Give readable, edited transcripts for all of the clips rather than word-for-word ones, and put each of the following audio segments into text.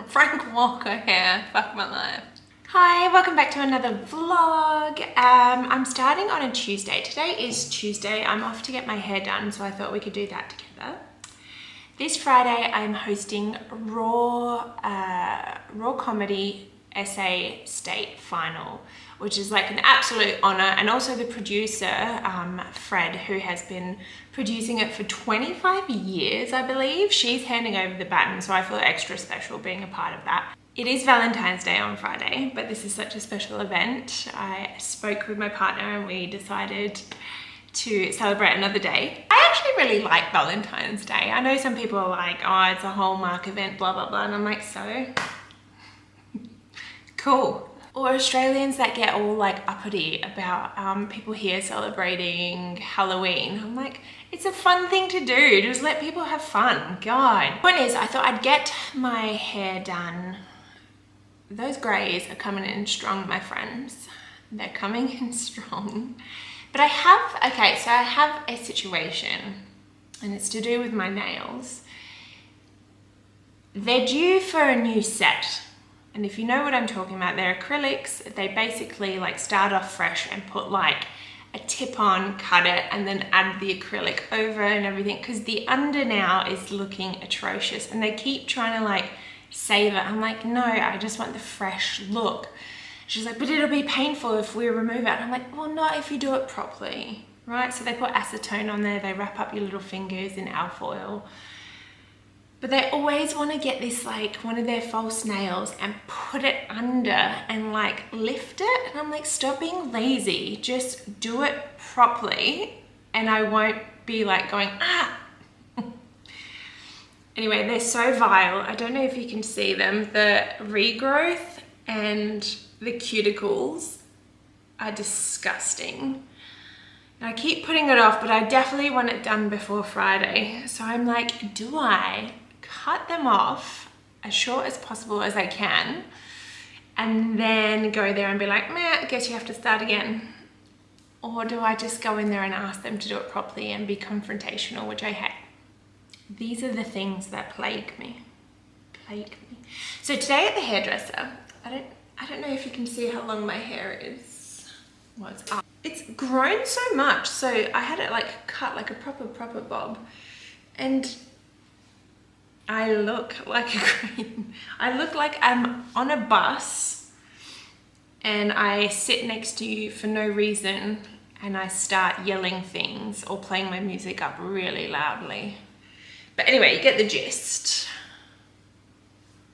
Frank Walker here, fuck my life. Hi, welcome back to another vlog. I'm starting on a Tuesday. Today is Tuesday. I'm off to get my hair done, so I thought we could do that together. This Friday, I'm hosting Raw Comedy Essay State Final, which is like an absolute honor, and also the producer, Fred, who has been producing it for 25 years, I believe. She's handing over the baton, so I feel extra special being a part of that. It is Valentine's Day on Friday, but this is such a special event. I spoke with my partner and we decided to celebrate another day. I actually really like Valentine's Day. I know some people are like, oh, it's a Hallmark event, blah, blah, blah. And I'm like, so cool. Or Australians that get all like uppity about people here celebrating Halloween. I'm like, it's a fun thing to do. Just let people have fun. God. Point is, I thought I'd get my hair done. Those greys are coming in strong, my friends. They're coming in strong. But I have a situation, and it's to do with my nails. They're due for a new set. And if you know what I'm talking about, they're acrylics. They basically like start off fresh and put like a tip on, cut it, and then add the acrylic over and everything, because the under now is looking atrocious and they keep trying to like save it. I'm like, no, I just want the fresh look. She's like, but it'll be painful if we remove it. And I'm like, well, not if you do it properly, right? So they put acetone on there, they wrap up your little fingers in alfoil. But they always want to get this like one of their false nails and put it under and like lift it. And I'm like, stop being lazy, just do it properly and I won't be like going, ah. Anyway, they're so vile. I don't know if you can see them. The regrowth and the cuticles are disgusting. And I keep putting it off, but I definitely want it done before Friday. So I'm like, do I cut them off as short as possible as I can and then go there and be like, meh, I guess you have to start again? Or do I just go in there and ask them to do it properly and be confrontational, which I hate? These are the things that plague me. So today at the hairdresser, I don't know if you can see how long my hair is. Well, it's up. It's grown so much, so I had it like cut like a proper bob, and I look like a queen. I look like I'm on a bus and I sit next to you for no reason and I start yelling things or playing my music up really loudly. But anyway, you get the gist.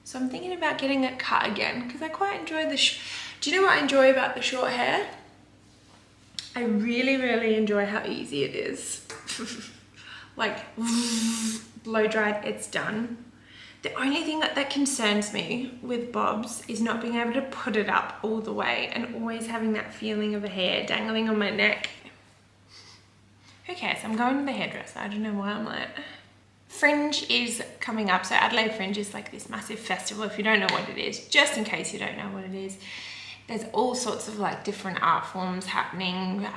So I'm thinking about getting it cut again because I quite enjoy do you know what I enjoy about the short hair? I really enjoy how easy it is. Like, blow dried, it's done. The only thing that concerns me with bobs is not being able to put it up all the way and always having that feeling of a hair dangling on my neck. Who cares? I'm going to the hairdresser. I don't know why I'm like... Fringe is coming up. So Adelaide Fringe is like this massive festival. If you don't know what it is, just in case you don't know what it is, there's all sorts of like different art forms happening.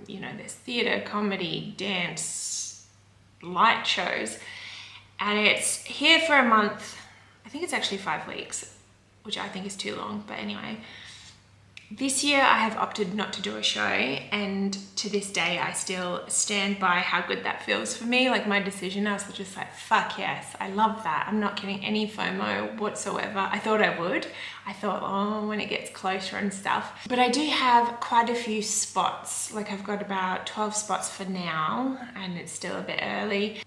You know, there's theatre, comedy, dance, light shows, and it's here for a month. I think it's actually 5 weeks, which I think is too long, but anyway. This year I have opted not to do a show, and to this day I still stand by how good that feels for me. Like my decision, I was just like, fuck yes, I love that. I'm not getting any FOMO whatsoever. I thought I would. I thought, oh, when it gets closer and stuff. But I do have quite a few spots. Like I've got about 12 spots for now, and it's still a bit early.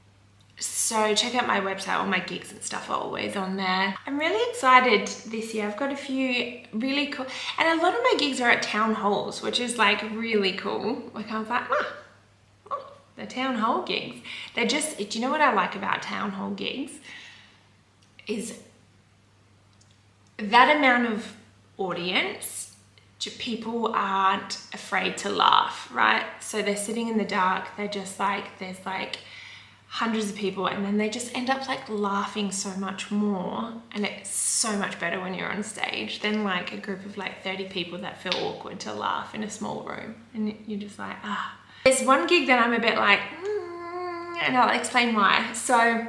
So check out my website, all my gigs and stuff are always on there. I'm really excited this year. I've got a few really cool, and a lot of my gigs are at town halls, which is like really cool. Like I was like, the town hall gigs. They're just, do you know what I like about town hall gigs? Is that amount of audience, people aren't afraid to laugh, right? So they're sitting in the dark, they're just like, there's like hundreds of people, and then they just end up like laughing so much more, and it's so much better when you're on stage than like a group of like 30 people that feel awkward to laugh in a small room, and you're just like, ah. There's one gig that I'm a bit like, and I'll explain why. So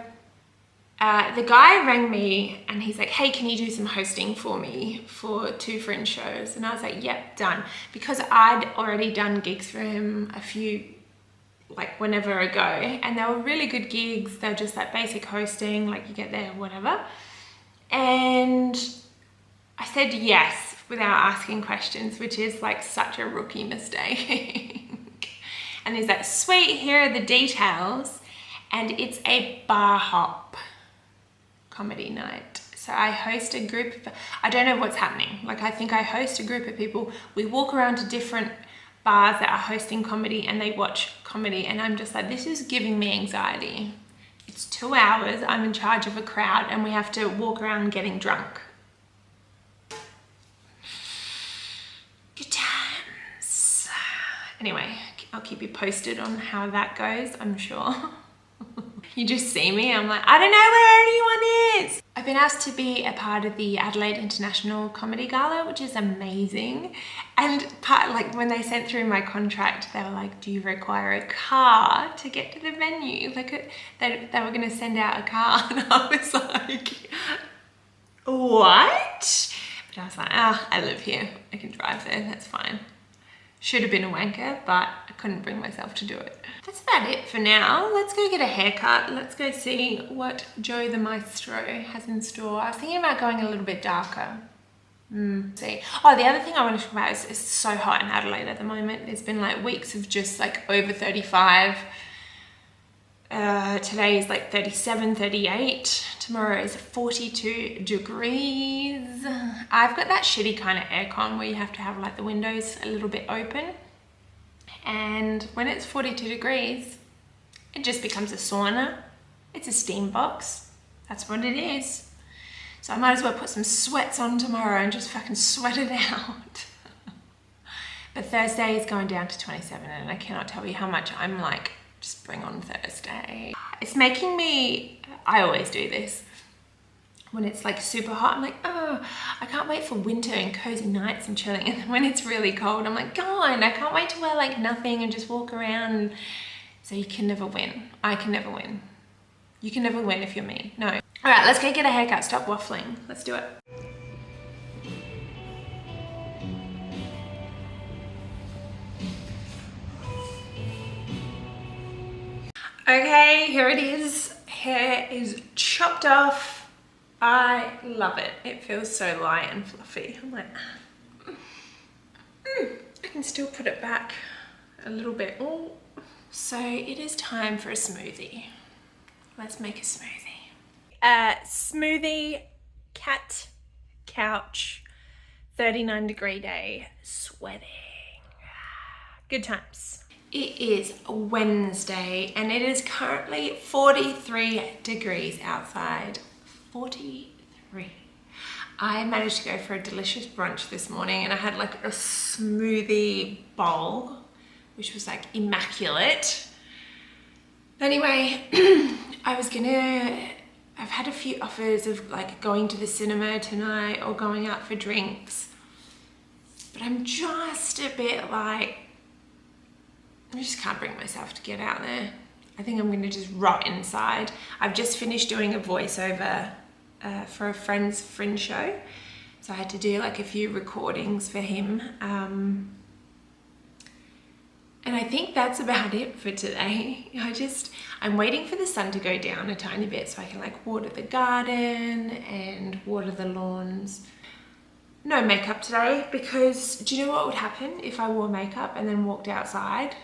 the guy rang me and he's like, hey, can you do some hosting for me for 2 fringe shows? And I was like, yep, done. Because I'd already done gigs for him a few, like whenever ago, and they were really good gigs. They're just like basic hosting, like you get there, whatever. And I said yes without asking questions, which is like such a rookie mistake. And he's like, sweet, here are the details. And it's a bar hop comedy night. So I host a group of, I don't know what's happening. Like I think I host a group of people. We walk around to different bars that are hosting comedy and they watch comedy. And I'm just like, this is giving me anxiety. It's 2 hours. I'm in charge of a crowd and we have to walk around getting drunk. Good times. Anyway, I'll keep you posted on how that goes, I'm sure. You just see me, I'm like, I don't know where anyone is. I've been asked to be a part of the Adelaide International Comedy Gala, which is amazing. And like when they sent through my contract, they were like, do you require a car to get to the venue? Like they were gonna send out a car. And I was like, what? But I was like, I live here. I can drive there, that's fine. Should have been a wanker, but I couldn't bring myself to do it. That's about it for now. Let's go get a haircut. Let's go see what Joe the Maestro has in store. I was thinking about going a little bit darker. See. Oh, the other thing I want to talk about is it's so hot in Adelaide at the moment. There's been like weeks of just like over 35. Today is like 37, 38. Tomorrow is 42 degrees. I've got that shitty kind of aircon where you have to have like the windows a little bit open. And when it's 42 degrees, it just becomes a sauna. It's a steam box. That's what it is. So I might as well put some sweats on tomorrow and just fucking sweat it out. But Thursday is going down to 27 and I cannot tell you how much I'm like, just bring on Thursday. It's making me, I always do this. When it's like super hot, I'm like, oh, I can't wait for winter and cozy nights and chilling. And then when it's really cold, I'm like, God, I can't wait to wear like nothing and just walk around. So you can never win. I can never win. You can never win if you're me. No. All right, let's go get a haircut. Stop waffling. Let's do it. Okay, here it is. Hair is chopped off. I love it. It feels so light and fluffy. I'm like, I can still put it back a little bit. Oh. So it is time for a smoothie. Let's make a smoothie. Smoothie, cat, couch, 39-degree day, sweating. Good times. It is Wednesday and it is currently 43 degrees outside. 43. I managed to go for a delicious brunch this morning and I had like a smoothie bowl, which was like immaculate. Anyway, I've had a few offers of like going to the cinema tonight or going out for drinks, but I'm just a bit like, I just can't bring myself to get out there. I think I'm gonna just rot inside. I've just finished doing a voiceover for a friend's fringe show. So I had to do like a few recordings for him. And I think that's about it for today. I'm waiting for the sun to go down a tiny bit so I can like water the garden and water the lawns. No makeup today because do you know what would happen if I wore makeup and then walked outside?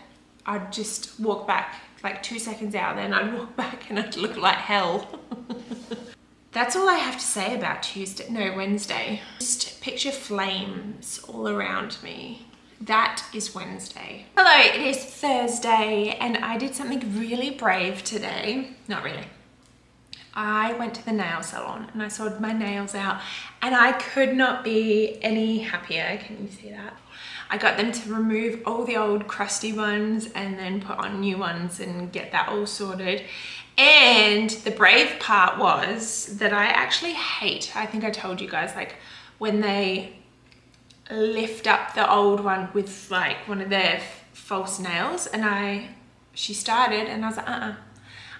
I'd just walk back like 2 seconds out, then I'd walk back and I'd look like hell. That's all I have to say about Wednesday. Just picture flames all around me. That is Wednesday. Hello, it is Thursday and I did something really brave today. Not really. I went to the nail salon and I sorted my nails out and I could not be any happier. Can you see that? I got them to remove all the old crusty ones and then put on new ones and get that all sorted. And the brave part was that I actually hate, I think I told you guys, like when they lift up the old one with like one of their false nails and she started and I was like,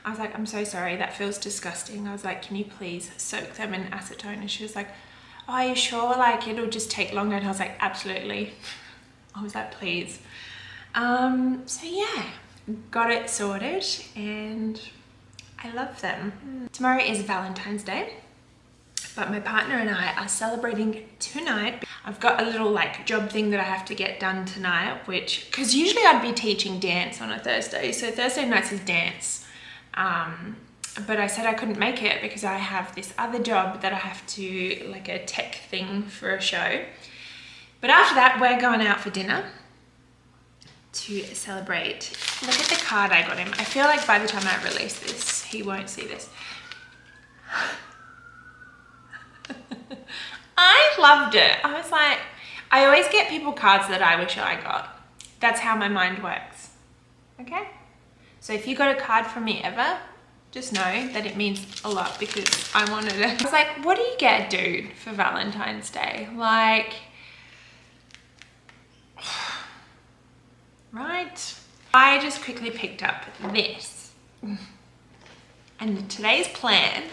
I was like, I'm so sorry, that feels disgusting. I was like, can you please soak them in acetone? And she was like, oh, are you sure? Like, it'll just take longer. And I was like, absolutely. I was like, please. So yeah, got it sorted and I love them. Tomorrow is Valentine's Day, but my partner and I are celebrating tonight. I've got a little like job thing that I have to get done tonight, which, because usually I'd be teaching dance on a Thursday. So Thursday nights is dance. But I said I couldn't make it because I have this other job that I have to, like a tech thing for a show. But after that, we're going out for dinner to celebrate. Look at the card I got him. I feel like by the time I release this, he won't see this. I loved it. I was like, I always get people cards that I wish I got. That's how my mind works. Okay? So if you got a card from me ever, just know that it means a lot because I wanted it. I was like, what do you get a dude for Valentine's Day? Like, right? I just quickly picked up this. And today's plan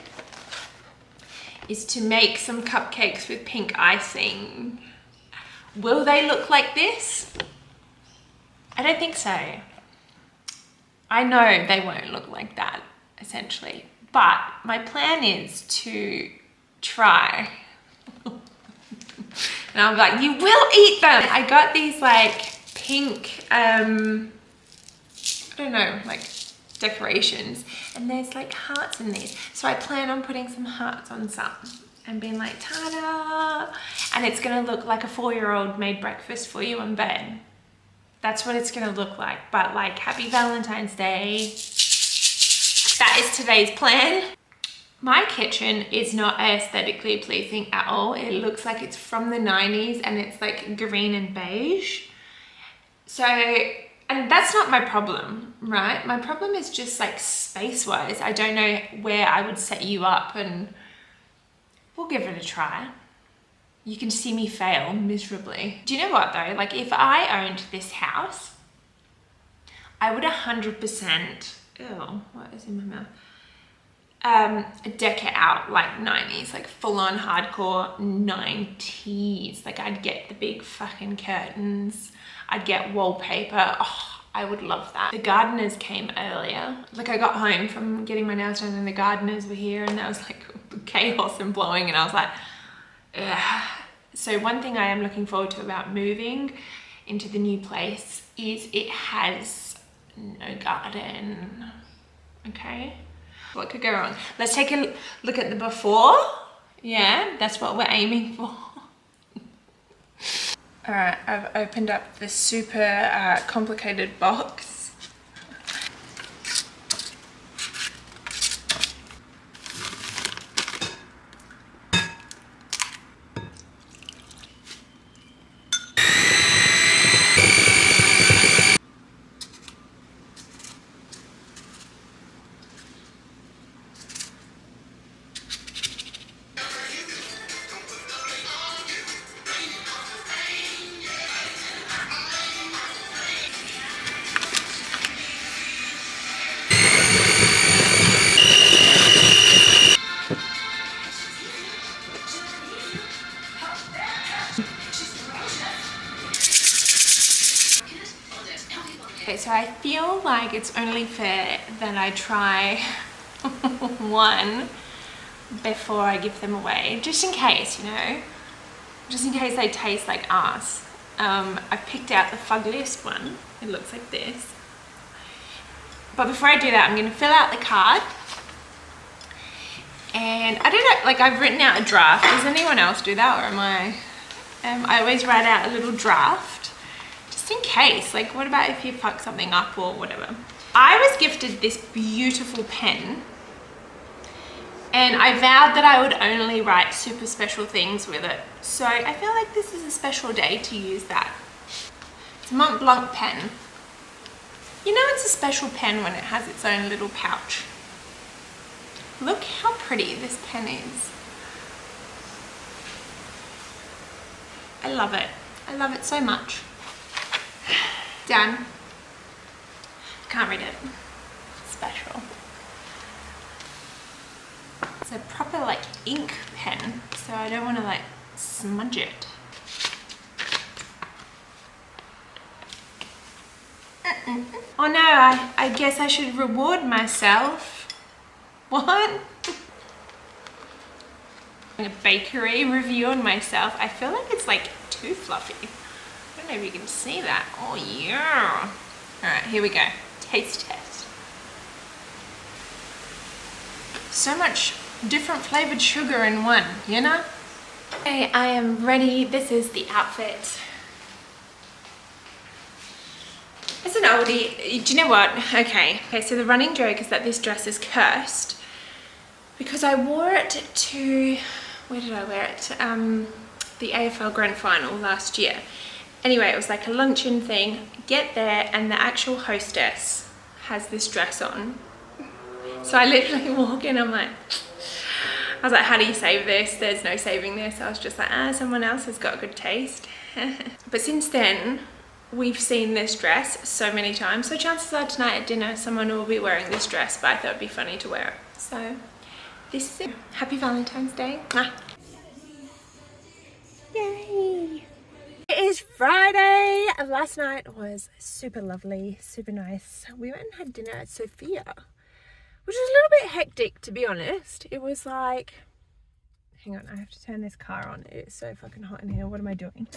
is to make some cupcakes with pink icing. Will they look like this? I don't think so. I know they won't look like that, essentially. But my plan is to try. And I'm like, you will eat them. I got these like pink, I don't know, like decorations. And there's like hearts in these. So I plan on putting some hearts on some and being like, ta-da! And it's gonna look like a 4-year-old made breakfast for you in bed. That's what it's gonna look like. But like, happy Valentine's Day. That is today's plan. My kitchen is not aesthetically pleasing at all. It looks like it's from the 90s and it's like green and beige. So, and that's not my problem, right? My problem is just like space-wise. I don't know where I would set you up, and we'll give it a try. You can see me fail miserably. Do you know what though? Like if I owned this house, I would 100%, ew, what is in my mouth? Deck it out like 90s, like full on hardcore 90s. Like I'd get the big fucking curtains. I'd get wallpaper. Oh, I would love that. The gardeners came earlier. Like I got home from getting my nails done and the gardeners were here and there was like chaos and blowing and I was like, ugh. So one thing I am looking forward to about moving into the new place is it has no garden. Okay, what could go wrong? Let's take a look at the before. Yeah, that's what we're aiming for. All right, I've opened up the super complicated box. Okay, so I feel like it's only fair that I try one before I give them away, just in case, you know, just in case they taste like ass. I've picked out the fuggliest one. It looks like this. But before I do that, I'm going to fill out the card. And I don't know, like I've written out a draft. Does anyone else do that, or am I always write out a little draft just in case. Like what about if you fuck something up or whatever. I was gifted this beautiful pen and I vowed that I would only write super special things with it. So I feel like this is a special day to use that. It's a Mont Blanc pen. You know it's a special pen when it has its own little pouch. Look how pretty this pen is. I love it. I love it so much. Done. Can't read it. Special. It's a proper like ink pen, so I don't want to like smudge it. Oh no, I guess I should reward myself. What? A bakery review on myself. I feel like it's like too fluffy. I don't know if you can see that. Oh yeah. All right, here we go. Taste test. So much different flavored sugar in one, you know? Okay, I am ready. This is the outfit. It's an oldie. Do you know what? Okay, so the running joke is that this dress is cursed because I wore it to, where did I wear it? The AFL Grand Final last year. Anyway, it was like a luncheon thing. Get there and the actual hostess has this dress on. So I literally walk in, I was like, how do you save this? There's no saving this. I was just like, someone else has got good taste. But since then, we've seen this dress so many times. So chances are tonight at dinner, someone will be wearing this dress, but I thought it'd be funny to wear it. So this is it. Happy Valentine's Day. Mwah. Yay. It is Friday. Last night was super lovely, super nice. We went and had dinner at Sophia, which was a little bit hectic, to be honest. It was like, hang on, I have to turn this car on. It's so fucking hot in here. What am I doing?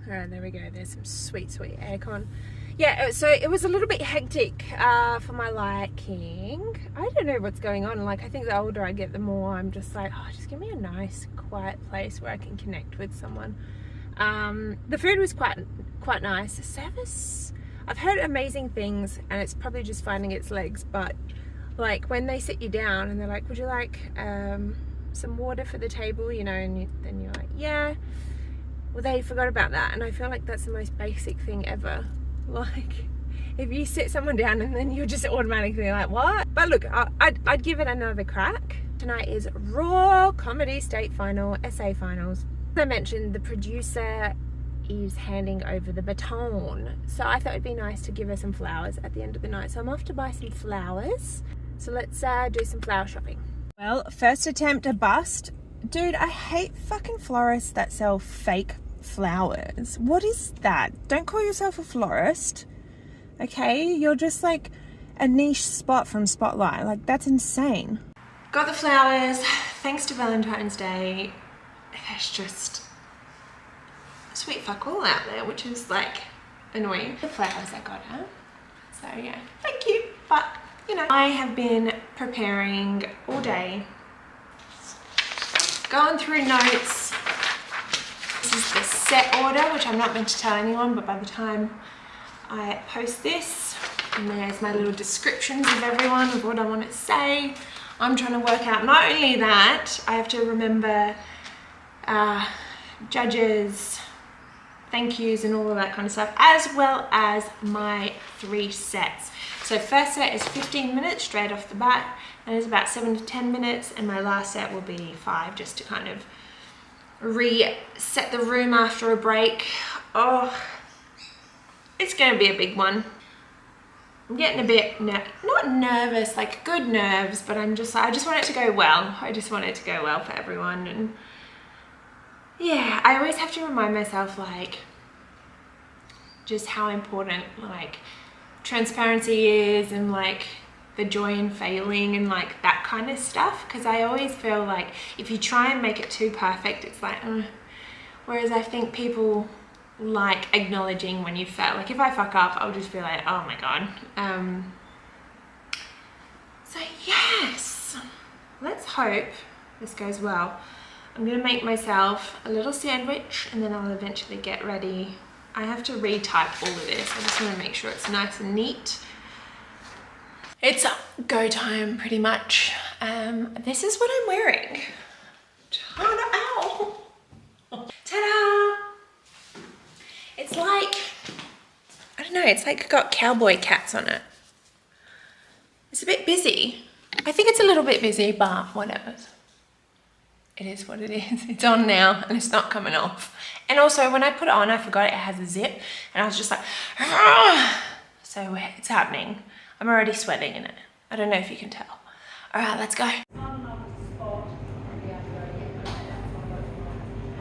All right, there we go. There's some sweet aircon. Yeah, so it was a little bit hectic for my liking. I don't know what's going on. Like, I think the older I get, the more I'm just like, oh, just give me a nice, quiet place where I can connect with someone. The food was quite nice. The service, I've heard amazing things, and it's probably just finding its legs, but like when they sit you down and they're like, would you like some water for the table, you know, and then you're like, yeah. Well, they forgot about that, and I feel like that's the most basic thing ever. Like, if you sit someone down and then you're just automatically like, what? But look, I'd give it another crack. Tonight is Raw Comedy State Final, SA Finals. As I mentioned, the producer is handing over the baton, so I thought it'd be nice to give her some flowers at the end of the night. So I'm off to buy some flowers. So let's do some flower shopping. Well, first attempt a bust. Dude, I hate fucking florists that sell fake flowers. What is that? Don't call yourself a florist, okay? You're just like a niche spot from Spotlight. Like, that's insane. Got the flowers. Thanks to Valentine's Day, there's just sweet fuck all out there, which is like annoying. The flowers I got her. So yeah, thank you. But, you know, I have been preparing all day, going through notes. This is the set order, which I'm not meant to tell anyone, but by the time I post this, and there's my little descriptions of everyone, of what I want to say. I'm trying to work out, not only that, I have to remember judges, thank yous and all of that kind of stuff, as well as my 3 sets. So first set is 15 minutes straight off the bat, and it's about 7 to 10 minutes, and my last set will be 5, just to kind of reset the room after a break. Oh, it's gonna be a big one. I'm getting a bit, not nervous, like good nerves, but I just want it to go well. I just want it to go well for everyone. And yeah, I always have to remind myself, like, just how important, like, transparency is, and like the joy in failing, and like that kind of stuff, because I always feel like if you try and make it too perfect, it's like whereas I think people like acknowledging when you fail. Like, if I fuck up, I'll just be like, oh my god. So yes, let's hope this goes well. I'm gonna make myself a little sandwich, and then I'll eventually get ready. I have to retype all of this. I just want to make sure it's nice and neat. It's go time, pretty much. This is what I'm wearing. Ta-da! Ow! Ta-da! It's like, I don't know, it's like got cowboy cats on it. It's a bit busy. I think it's a little bit busy, but whatever. It is what it is. It's on now and it's not coming off. And also when I put it on, I forgot it has a zip, and I was just like, argh! So it's happening. I'm already sweating in it. I don't know if you can tell. All right, let's go.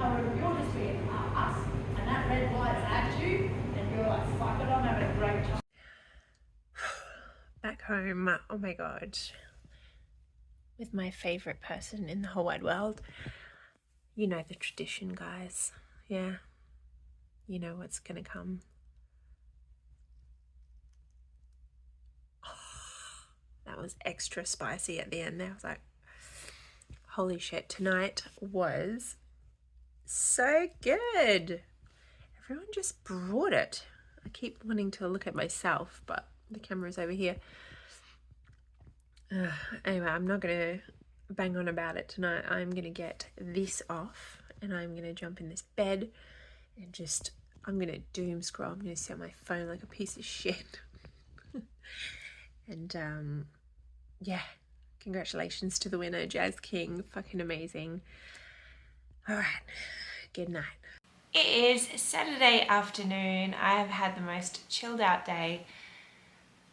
However, if you're just being us, and that red light's at you, and you're like, fuck it, I'm having a great time. Back home, oh my god, with my favourite person in the whole wide world. You know the tradition, guys. Yeah, you know what's gonna come. That was extra spicy at the end there. I was like, holy shit, tonight was so good. Everyone just brought it. I keep wanting to look at myself, but the camera's over here. Anyway, I'm not going to bang on about it tonight. I'm going to get this off and I'm going to jump in this bed and just, I'm going to doom scroll. I'm going to sit on my phone like a piece of shit. And yeah, congratulations to the winner, Jazz King. Fucking amazing. All right, good night. It is Saturday afternoon. I have had the most chilled out day.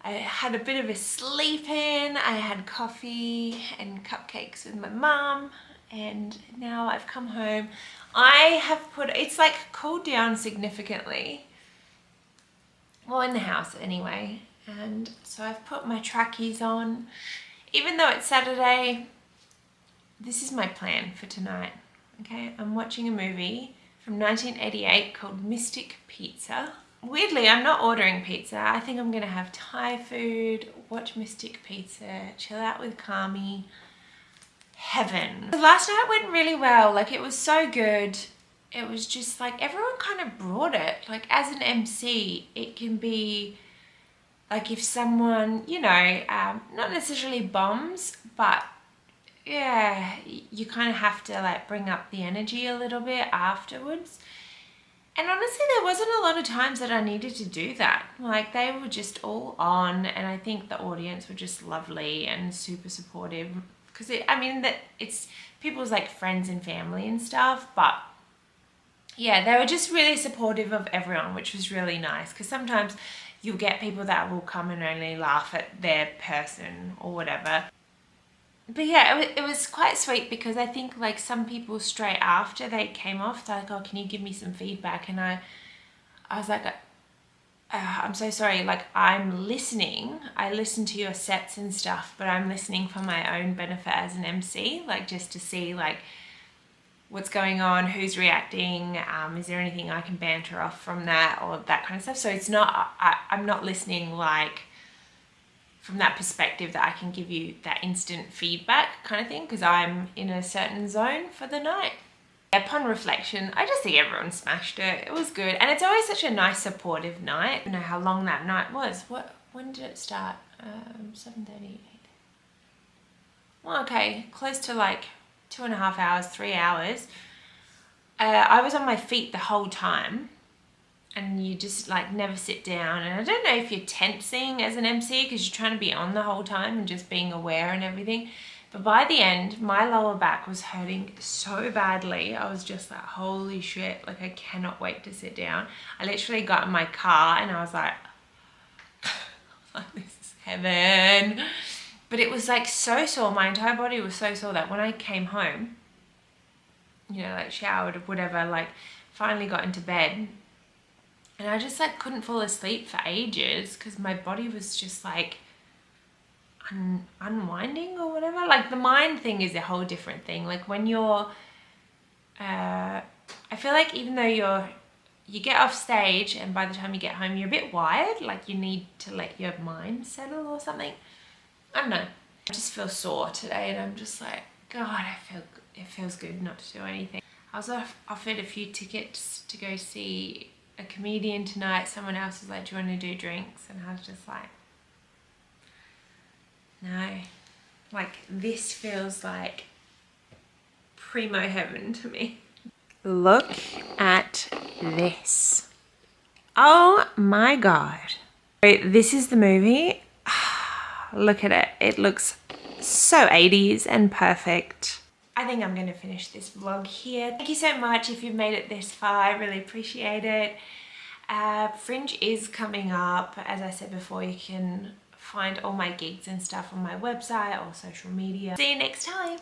I had a bit of a sleep in. I had coffee and cupcakes with my mum, and now I've come home. I have put, it's like cooled down significantly. Well, in the house anyway. And so I've put my trackies on. Even though it's Saturday, this is my plan for tonight. Okay, I'm watching a movie from 1988 called Mystic Pizza. Weirdly, I'm not ordering pizza. I think I'm gonna have Thai food, watch Mystic Pizza, chill out with Kami. Heaven. The last night went really well. Like, it was so good. It was just like everyone kind of brought it. Like, as an MC, it can be like if someone, you know, not necessarily bombs, but yeah, you kind of have to like bring up the energy a little bit afterwards. And honestly, there wasn't a lot of times that I needed to do that. Like, they were just all on, and I think the audience were just lovely and super supportive. Because I mean, that it's people's like friends and family and stuff, but yeah, they were just really supportive of everyone, which was really nice. Because sometimes you'll get people that will come and only laugh at their person or whatever. But yeah, it was quite sweet, because I think like some people straight after they came off, they're like, oh, can you give me some feedback? And I was like, I'm so sorry, like, I'm listening. I listen to your sets and stuff, but I'm listening for my own benefit as an MC, like just to see like what's going on, who's reacting, is there anything I can banter off from that, or that kind of stuff. So it's not, I'm not listening like from that perspective that I can give you that instant feedback kind of thing, because I'm in a certain zone for the night. Upon reflection, I just think everyone smashed it. It was good, and it's always such a nice supportive night. I don't know how long that night was. When did it start? 7:30. Well, okay, close to like 2.5 hours, 3 hours. I was on my feet the whole time. And you just like never sit down. And I don't know if you're tensing as an MC because you're trying to be on the whole time and just being aware and everything. But by the end, my lower back was hurting so badly. I was just like, holy shit, like I cannot wait to sit down. I literally got in my car and I was like, this is heaven. But it was like so sore. My entire body was so sore that when I came home, you know, like showered or whatever, like finally got into bed, and I just like couldn't fall asleep for ages because my body was just like unwinding or whatever. Like the mind thing is a whole different thing. Like when you're, I feel like even though you get off stage and by the time you get home, you're a bit wired. Like you need to let your mind settle or something. I don't know. I just feel sore today and I'm just like, God, it feels good not to do anything. I was offered a few tickets to go see a comedian tonight. Someone else was like, do you want to do drinks? And I was just like, no. Like this feels like primo heaven to me. Look at this. Oh my God. This is the movie. Look at it. It looks so 80s and perfect. I think I'm going to finish this vlog here. Thank you so much if you've made it this far. I really appreciate it. Fringe is coming up. As I said before, you can find all my gigs and stuff on my website or social media. See you next time.